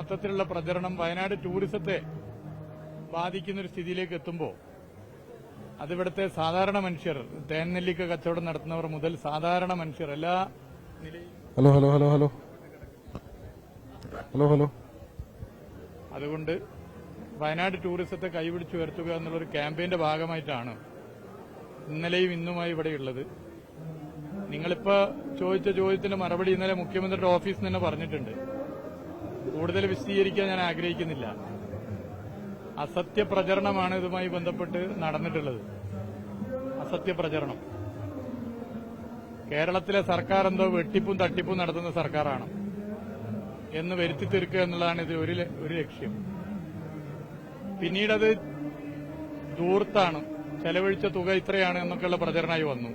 മൊത്തത്തിലുള്ള പ്രചരണം വയനാട് ടൂറിസത്തെ ബാധിക്കുന്നൊരു സ്ഥിതിയിലേക്ക് എത്തുമ്പോൾ അതിവിടുത്തെ സാധാരണ മനുഷ്യർ, തേൻനെല്ലിക്ക കച്ചവടം നടത്തുന്നവർ മുതൽ സാധാരണ മനുഷ്യർ എല്ലാ നിലയിലും hello hello hello hello hello hello അതുകൊണ്ട് വയനാട് ടൂറിസത്തെ കൈപിടിച്ചുയർത്തുക എന്നുള്ളൊരു ക്യാമ്പയിന്റെ ഭാഗമായിട്ടാണ് ഇന്നലെയും ഇന്നുമായി ഇവിടെയുള്ളത്. നിങ്ങളിപ്പോ ചോദിച്ച ചോദ്യത്തിന് മറുപടി ഇന്നലെ മുഖ്യമന്ത്രിയുടെ ഓഫീസിൽ തന്നെ പറഞ്ഞിട്ടുണ്ട്. കൂടുതൽ വിശദീകരിക്കാൻ ഞാൻ ആഗ്രഹിക്കുന്നില്ല. അസത്യപ്രചരണമാണ് ഇതുമായി ബന്ധപ്പെട്ട് നടന്നിട്ടുള്ളത്. അസത്യപ്രചരണം. കേരളത്തിലെ സർക്കാർ എന്തോ വെട്ടിപ്പും തട്ടിപ്പും നടത്തുന്ന സർക്കാരാണ് എന്ന് വരുത്തി തീർക്കുക എന്നുള്ളതാണ് ഇത് ഒരു ലക്ഷ്യം. പിന്നീടത് ധൂർത്താണ്, ചെലവഴിച്ച തുക ഇത്രയാണ് എന്നൊക്കെയുള്ള പ്രചരണമായി വന്നു.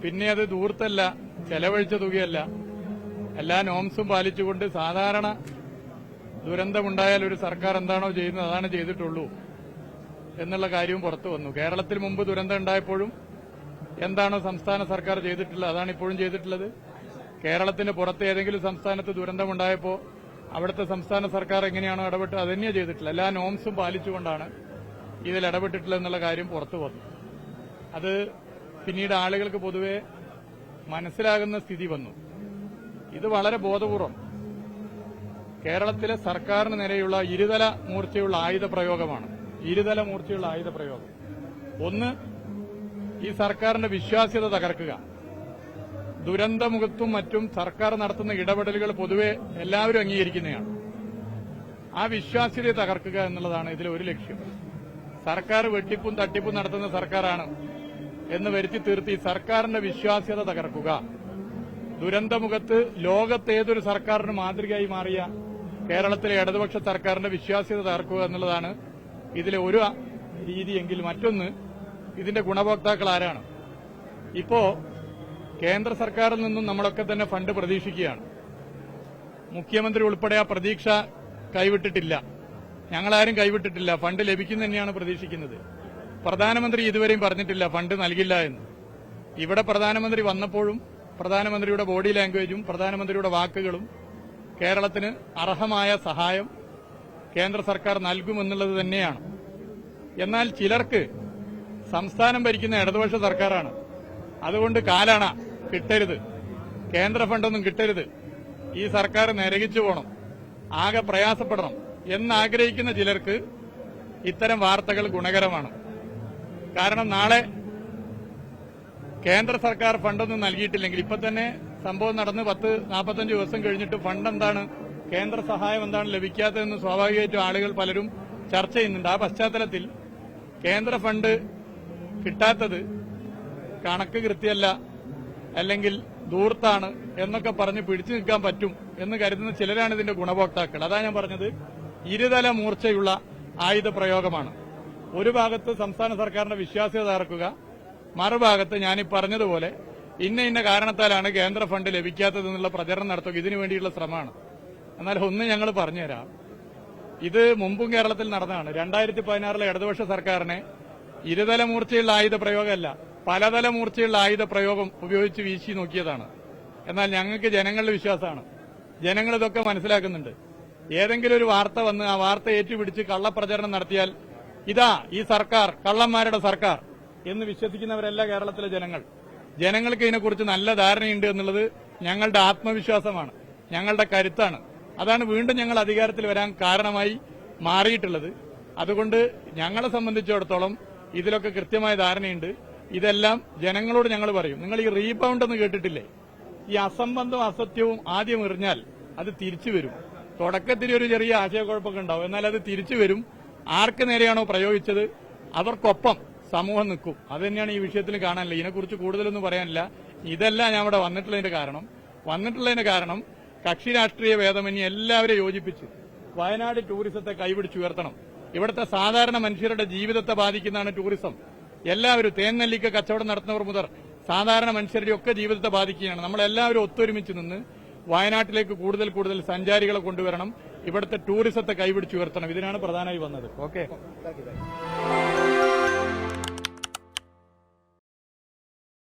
പിന്നെ അത് ധൂർത്തല്ല, ചെലവഴിച്ച തുകയല്ല, എല്ലാ നോംസും പാലിച്ചുകൊണ്ട് സാധാരണ ദുരന്തമുണ്ടായാൽ ഒരു സർക്കാർ എന്താണോ ചെയ്യുന്നത് അതാണ് ചെയ്തിട്ടുള്ളൂ എന്നുള്ള കാര്യവും പുറത്തു വന്നു. കേരളത്തിൽ മുമ്പ് ദുരന്തം ഉണ്ടായപ്പോഴും എന്താണോ സംസ്ഥാന സർക്കാർ ചെയ്തിട്ടുള്ളത് അതാണ് ഇപ്പോഴും ചെയ്തിട്ടുള്ളത്. കേരളത്തിന് പുറത്ത് ഏതെങ്കിലും സംസ്ഥാനത്ത് ദുരന്തമുണ്ടായപ്പോൾ അവിടുത്തെ സംസ്ഥാന സർക്കാർ എങ്ങനെയാണോ ഇടപെട്ട് അത് തന്നെയാണ് ചെയ്തിട്ടുള്ളത്. എല്ലാ നോംസും പാലിച്ചുകൊണ്ടാണ് ഇതിൽ ഇടപെട്ടിട്ടുള്ളത് എന്നുള്ള കാര്യം പുറത്തു വന്നു. അത് പിന്നീട് ആളുകൾക്ക് പൊതുവെ മനസ്സിലാകുന്ന സ്ഥിതി വന്നു. ഇത് വളരെ ബോധപൂർവം കേരളത്തിലെ സർക്കാരിന് നേരെയുള്ള ഇരുതല മൂർച്ചയുള്ള ആയുധ പ്രയോഗമാണ്. ഇരുതല മൂർച്ചയുള്ള ആയുധ പ്രയോഗം. ഒന്ന്, ഈ സർക്കാരിന്റെ വിശ്വാസ്യത തകർക്കുക. ദുരന്തമുഖത്തും മറ്റും സർക്കാർ നടത്തുന്ന ഇടപെടലുകൾ പൊതുവെ എല്ലാവരും അംഗീകരിക്കുന്നതാണ്. ആ വിശ്വാസ്യതയെ തകർക്കുക എന്നുള്ളതാണ് ഇതിലെ ഒരു ലക്ഷ്യം. സർക്കാർ വെട്ടിപ്പും തട്ടിപ്പും നടത്തുന്ന സർക്കാരാണ് എന്ന് വരുത്തി തീർത്ത് ഈ സർക്കാരിന്റെ വിശ്വാസ്യത തകർക്കുക. ദുരന്തമുഖത്ത് ലോകത്തേതൊരു സർക്കാരിന് മാതൃകയായി മാറിയ കേരളത്തിലെ ഇടതുപക്ഷ സർക്കാരിന്റെ വിശ്വാസ്യത തകർക്കുക എന്നുള്ളതാണ് ഇതിലെ ഒരു രീതിയെങ്കിൽ മറ്റൊന്ന്, ഇതിന്റെ ഗുണഭോക്താക്കൾ ആരാണ്? ഇപ്പോ കേന്ദ്ര സർക്കാരിൽ നിന്നും നമ്മളൊക്കെ തന്നെ ഫണ്ട് പ്രതീക്ഷിക്കുകയാണ്. മുഖ്യമന്ത്രി ഉൾപ്പെടെ ആ പ്രതീക്ഷ കൈവിട്ടിട്ടില്ല. ഞങ്ങളാരും കൈവിട്ടിട്ടില്ല. ഫണ്ട് ലഭിക്കും തന്നെയാണ് പ്രതീക്ഷിക്കുന്നത്. പ്രധാനമന്ത്രി ഇതുവരെയും പറഞ്ഞിട്ടില്ല ഫണ്ട് നൽകില്ല എന്ന്. ഇവിടെ പ്രധാനമന്ത്രി വന്നപ്പോഴും പ്രധാനമന്ത്രിയുടെ ബോഡി ലാംഗ്വേജും പ്രധാനമന്ത്രിയുടെ വാക്കുകളും കേരളത്തിന് അർഹമായ സഹായം കേന്ദ്ര സർക്കാർ നൽകുമെന്നുള്ളത് തന്നെയാണ്. എന്നാൽ ചിലർക്ക് സംസ്ഥാനം ഭരിക്കുന്ന ഇടതുപക്ഷ സർക്കാരാണ്, അതുകൊണ്ട് കാലണ കിട്ടരുത്, കേന്ദ്ര ഫണ്ടൊന്നും കിട്ടരുത്, ഈ സർക്കാർ നരകിച്ചു പോകണം, ആകെ പ്രയാസപ്പെടണം എന്നാഗ്രഹിക്കുന്ന ചിലർക്ക് ഇത്തരം വാർത്തകൾ ഗുണകരമാണ്. കാരണം നാളെ കേന്ദ്ര സർക്കാർ ഫണ്ടൊന്നും നൽകിയിട്ടില്ലെങ്കിൽ, ഇപ്പൊ തന്നെ സംഭവം നടന്ന് 40-45 ദിവസം കഴിഞ്ഞിട്ട് ഫണ്ട് എന്താണ്, കേന്ദ്ര സഹായം എന്താണ് ലഭിക്കാത്തതെന്ന് സ്വാഭാവികമായിട്ടും ആളുകൾ പലരും ചർച്ച ചെയ്യുന്നുണ്ട്. ആ പശ്ചാത്തലത്തിൽ കേന്ദ്ര ഫണ്ട് കിട്ടാത്തത് കണക്ക് കൃത്യമല്ല, അല്ലെങ്കിൽ ധൂർത്താണ് എന്നൊക്കെ പറഞ്ഞ് പിടിച്ചു നിൽക്കാൻ പറ്റും എന്ന് കരുതുന്ന ചിലരാണ് ഇതിന്റെ ഗുണഭോക്താക്കൾ. അതാ ഞാൻ പറഞ്ഞത്, ഇരുതല മൂർച്ചയുള്ള ആയുധ പ്രയോഗമാണ്. ഒരു ഭാഗത്ത് സംസ്ഥാന സർക്കാരിന്റെ വിശ്വാസ്യത തകർക്കുക, മറുഭാഗത്ത് ഞാനീ പറഞ്ഞതുപോലെ ഇന്ന കാരണത്താലാണ് കേന്ദ്ര ഫണ്ട് ലഭിക്കാത്തതെന്നുള്ള പ്രചരണം നടത്തുക. ഇതിനു വേണ്ടിയുള്ള ശ്രമമാണ്. എന്നാൽ ഒന്ന് ഞങ്ങൾ പറഞ്ഞുതരാം, ഇത് മുമ്പും കേരളത്തിൽ നടന്നതാണ്. 2016 ഇടതുപക്ഷ സർക്കാരിനെ ഇരുതല മൂർച്ചയുള്ള ആയുധ പ്രയോഗമല്ല, പലതല മൂർച്ചയുള്ള ആയുധ പ്രയോഗം ഉപയോഗിച്ച് വീശി നോക്കിയതാണ്. എന്നാൽ ഞങ്ങൾക്ക് ജനങ്ങളുടെ വിശ്വാസമാണ്, ജനങ്ങൾ ഇതൊക്കെ മനസ്സിലാക്കുന്നുണ്ട്. ഏതെങ്കിലും ഒരു വാർത്ത വന്ന് ആ വാർത്ത ഏറ്റുപിടിച്ച് കള്ളപ്രചരണം നടത്തിയാൽ ഇതാ ഈ സർക്കാർ കള്ളന്മാരുടെ സർക്കാർ എന്ന് വിശ്വസിക്കുന്നവരല്ല കേരളത്തിലെ ജനങ്ങൾ. ജനങ്ങൾക്ക് ഇതിനെക്കുറിച്ച് നല്ല ധാരണയുണ്ട് എന്നുള്ളത് ഞങ്ങളുടെ ആത്മവിശ്വാസമാണ്, ഞങ്ങളുടെ കരുത്താണ്. അതാണ് വീണ്ടും ഞങ്ങൾ അധികാരത്തിൽ വരാൻ കാരണമായി മാറിയിട്ടുള്ളത്. അതുകൊണ്ട് ഞങ്ങളെ സംബന്ധിച്ചിടത്തോളം ഇതിലൊക്കെ കൃത്യമായ ധാരണയുണ്ട്. ഇതെല്ലാം ജനങ്ങളോട് ഞങ്ങൾ പറയും. നിങ്ങൾ ഈ റീബൗണ്ട് എന്ന് കേട്ടിട്ടില്ലേ? ഈ അസംബന്ധവും അസത്യവും ആദ്യം എറിഞ്ഞാൽ അത് തിരിച്ചു വരും. തുടക്കത്തിൽ ഒരു ചെറിയ ആശയക്കുഴപ്പമൊക്കെ ഉണ്ടാവും, എന്നാൽ അത് തിരിച്ചു വരും. ആർക്ക് നേരെയാണോ പ്രയോഗിച്ചത് അവർക്കൊപ്പം സമൂഹം നിൽക്കും. അത് തന്നെയാണ് ഈ വിഷയത്തിൽ കാണാനില്ല. ഇതിനെക്കുറിച്ച് കൂടുതലൊന്നും പറയാനില്ല. ഇതല്ല ഞാൻ ഇവിടെ വന്നിട്ടുള്ളതിന്റെ കാരണം കക്ഷി രാഷ്ട്രീയ ഭേദമന്യേ എല്ലാവരെയും യോജിപ്പിച്ച് വയനാട് ടൂറിസത്തെ കൈപിടിച്ചുയർത്തണം. ഇവിടുത്തെ സാധാരണ മനുഷ്യരുടെ ജീവിതത്തെ ബാധിക്കുന്നതാണ് ടൂറിസം. എല്ലാവരും തേൻനെല്ലിക്ക കച്ചവടം നടത്തുന്നവർ മുതൽ സാധാരണ മനുഷ്യരുടെ ഒക്കെ ജീവിതത്തെ ബാധിക്കുകയാണ്. നമ്മളെല്ലാവരും ഒത്തൊരുമിച്ച് നിന്ന് വയനാട്ടിലേക്ക് കൂടുതൽ സഞ്ചാരികളെ കൊണ്ടുവരണം. ഇവിടുത്തെ ടൂറിസത്തെ കൈപിടിച്ചുയർത്തണം. ഇതിനാണ് പ്രധാനമായി വന്നത്. ഓക്കെ.